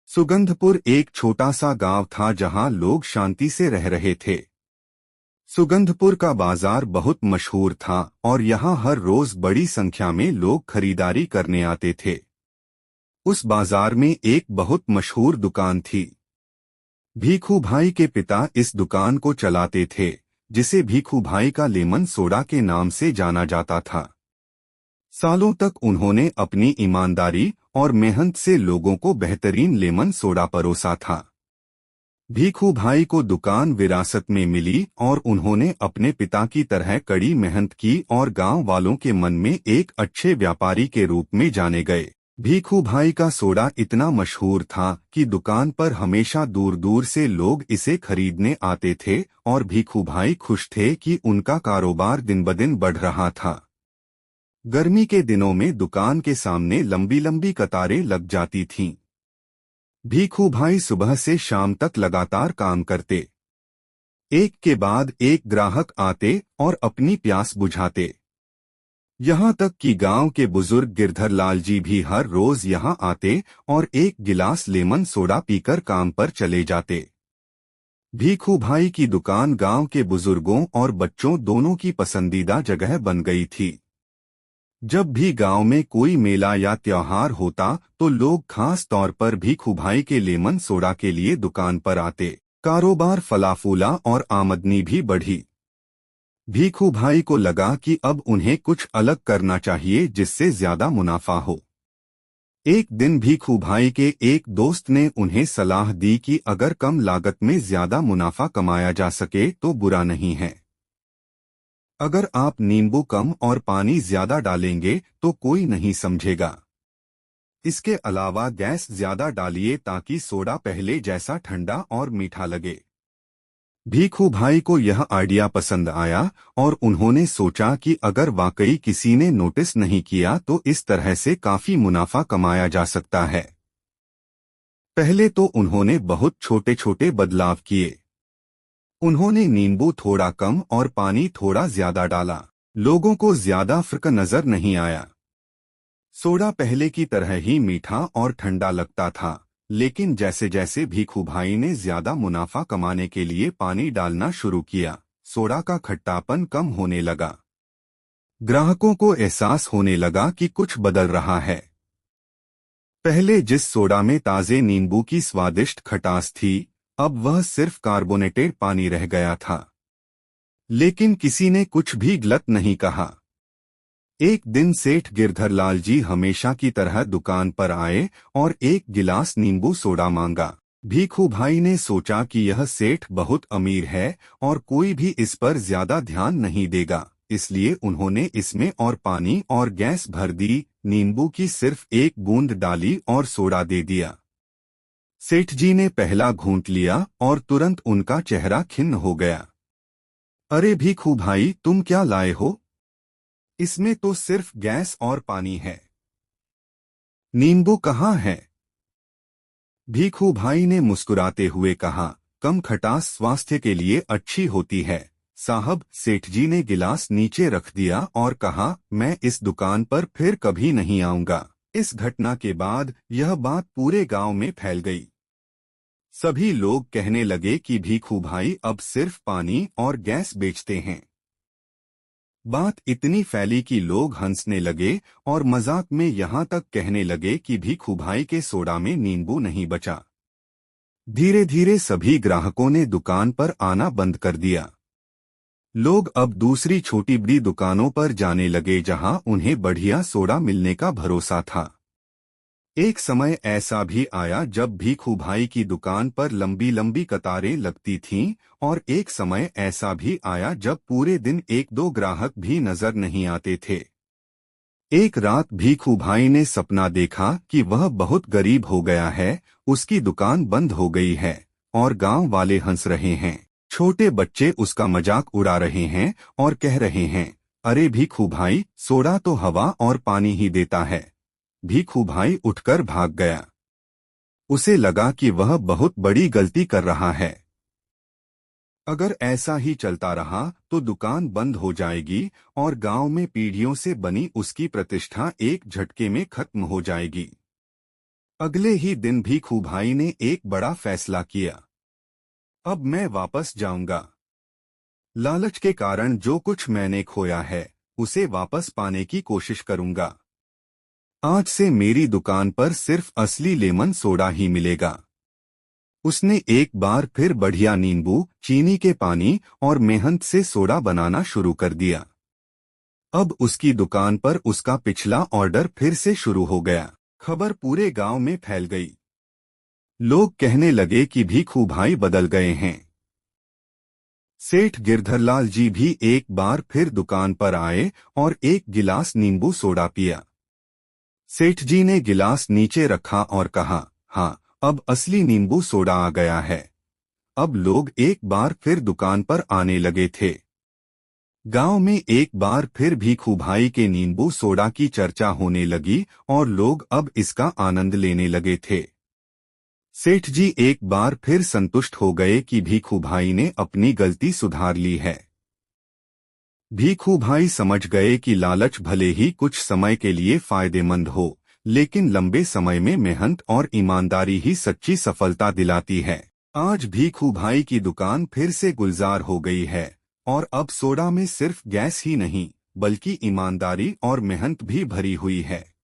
सुगंधपुर एक छोटा सा गांव था जहां लोग शांति से रह रहे थे। सुगंधपुर का बाजार बहुत मशहूर था और यहां हर रोज बड़ी संख्या में लोग खरीदारी करने आते थे। उस बाजार में एक बहुत मशहूर दुकान थी। भीखू भाई के पिता इस दुकान को चलाते थे, जिसे भीखू भाई का लेमन सोडा के नाम से जाना जाता था। सालों तक उन्होंने अपनी ईमानदारी और मेहनत से लोगों को बेहतरीन लेमन सोडा परोसा था। भीखू भाई को दुकान विरासत में मिली और उन्होंने अपने पिता की तरह कड़ी मेहनत की और गांव वालों के मन में एक अच्छे व्यापारी के रूप में जाने गए। भीखू भाई का सोडा इतना मशहूर था कि दुकान पर हमेशा दूर दूर से लोग इसे खरीदने आते थे और भीखू भाई खुश थे कि उनका कारोबार दिन ब दिन बढ़ रहा था। गर्मी के दिनों में दुकान के सामने लंबी लंबी कतारें लग जाती थीं। भीखू भाई सुबह से शाम तक लगातार काम करते। एक के बाद एक ग्राहक आते और अपनी प्यास बुझाते। यहाँ तक कि गांव के बुजुर्ग गिरधर लाल जी भी हर रोज यहाँ आते और एक गिलास लेमन सोडा पीकर काम पर चले जाते। भीखू भाई की दुकान गांव के बुजुर्गों और बच्चों दोनों की पसंदीदा जगह बन गई थी। जब भी गांव में कोई मेला या त्योहार होता तो लोग खास तौर पर भीखू भाई के लेमन सोडा के लिए दुकान पर आते। कारोबार फला फूला और आमदनी भी बढ़ी। भीखू भाई को लगा कि अब उन्हें कुछ अलग करना चाहिए जिससे ज्यादा मुनाफा हो। एक दिन भीखू भाई के एक दोस्त ने उन्हें सलाह दी कि अगर कम लागत में ज्यादा मुनाफा कमाया जा सके तो बुरा नहीं है। अगर आप नींबू कम और पानी ज्यादा डालेंगे तो कोई नहीं समझेगा। इसके अलावा गैस ज्यादा डालिए ताकि सोडा पहले जैसा ठंडा और मीठा लगे। भीखू भाई को यह आइडिया पसंद आया और उन्होंने सोचा कि अगर वाकई किसी ने नोटिस नहीं किया तो इस तरह से काफी मुनाफा कमाया जा सकता है। पहले तो उन्होंने बहुत छोटे छोटे बदलाव किए। उन्होंने नींबू थोड़ा कम और पानी थोड़ा ज्यादा डाला। लोगों को ज्यादा फर्क नजर नहीं आया। सोडा पहले की तरह ही मीठा और ठंडा लगता था, लेकिन जैसे जैसे भीखू भाई ने ज्यादा मुनाफा कमाने के लिए पानी डालना शुरू किया, सोडा का खट्टापन कम होने लगा। ग्राहकों को एहसास होने लगा कि कुछ बदल रहा है। पहले जिस सोडा में ताजे नींबू की स्वादिष्ट खटास थी, अब वह सिर्फ कार्बोनेटेड पानी रह गया था। लेकिन किसी ने कुछ भी गलत नहीं कहा। एक दिन सेठ गिरधर लाल जी हमेशा की तरह दुकान पर आए और एक गिलास नींबू सोडा मांगा। भीखू भाई ने सोचा कि यह सेठ बहुत अमीर है और कोई भी इस पर ज्यादा ध्यान नहीं देगा, इसलिए उन्होंने इसमें और पानी और गैस भर दी, नींबू की सिर्फ एक बूंद डाली और सोडा दे दिया। सेठ जी ने पहला घूंट लिया और तुरंत उनका चेहरा खिन्न हो गया। अरे भीखू भाई, तुम क्या लाए हो? इसमें तो सिर्फ गैस और पानी है। नींबू कहाँ है? भीखू भाई ने मुस्कुराते हुए कहा, कम खटास स्वास्थ्य के लिए अच्छी होती है साहब। सेठ जी ने गिलास नीचे रख दिया और कहा, मैं इस दुकान पर फिर कभी नहीं आऊंगा। इस घटना के बाद यह बात पूरे गांव में फैल गई। सभी लोग कहने लगे कि भीखू भाई अब सिर्फ पानी और गैस बेचते हैं। बात इतनी फैली कि लोग हंसने लगे और मजाक में यहाँ तक कहने लगे कि भीखू भाई के सोडा में नींबू नहीं बचा। धीरे धीरे सभी ग्राहकों ने दुकान पर आना बंद कर दिया। लोग अब दूसरी छोटी बड़ी दुकानों पर जाने लगे जहां उन्हें बढ़िया सोडा मिलने का भरोसा था। एक समय ऐसा भी आया जब भीखू भाई की दुकान पर लंबी लंबी कतारें लगती थीं और एक समय ऐसा भी आया जब पूरे दिन एक दो ग्राहक भी नजर नहीं आते थे। एक रात भीखू भाई ने सपना देखा कि वह बहुत गरीब हो गया है, उसकी दुकान बंद हो गई है और गांव वाले हंस रहे हैं। छोटे बच्चे उसका मजाक उड़ा रहे हैं और कह रहे हैं, अरे भीखू भाई, सोडा तो हवा और पानी ही देता है। भीखू भाई उठकर भाग गया। उसे लगा कि वह बहुत बड़ी गलती कर रहा है। अगर ऐसा ही चलता रहा तो दुकान बंद हो जाएगी और गांव में पीढ़ियों से बनी उसकी प्रतिष्ठा एक झटके में खत्म हो जाएगी। अगले ही दिन भीखू भाई ने एक बड़ा फैसला किया। अब मैं वापस जाऊंगा। लालच के कारण जो कुछ मैंने खोया है उसे वापस पाने की कोशिश करूंगा। आज से मेरी दुकान पर सिर्फ असली लेमन सोडा ही मिलेगा। उसने एक बार फिर बढ़िया नींबू, चीनी के पानी और मेहनत से सोडा बनाना शुरू कर दिया। अब उसकी दुकान पर उसका पिछला ऑर्डर फिर से शुरू हो गया। खबर पूरे गांव में फैल गई। लोग कहने लगे कि भीखू भाई बदल गए हैं। सेठ गिरधरलाल जी भी एक बार फिर दुकान पर आए और एक गिलास नींबू सोडा पिया। सेठ जी ने गिलास नीचे रखा और कहा, हाँ, अब असली नींबू सोडा आ गया है। अब लोग एक बार फिर दुकान पर आने लगे थे। गांव में एक बार फिर भीखू भाई के नींबू सोडा की चर्चा होने लगी और लोग अब इसका आनंद लेने लगे थे। सेठ जी एक बार फिर संतुष्ट हो गए कि भीखू भाई ने अपनी गलती सुधार ली है। भीखू भाई समझ गए कि लालच भले ही कुछ समय के लिए फायदेमंद हो, लेकिन लंबे समय में मेहनत और ईमानदारी ही सच्ची सफलता दिलाती है। आज भीखू भाई की दुकान फिर से गुलजार हो गई है और अब सोडा में सिर्फ गैस ही नहीं बल्कि ईमानदारी और मेहनत भी भरी हुई है।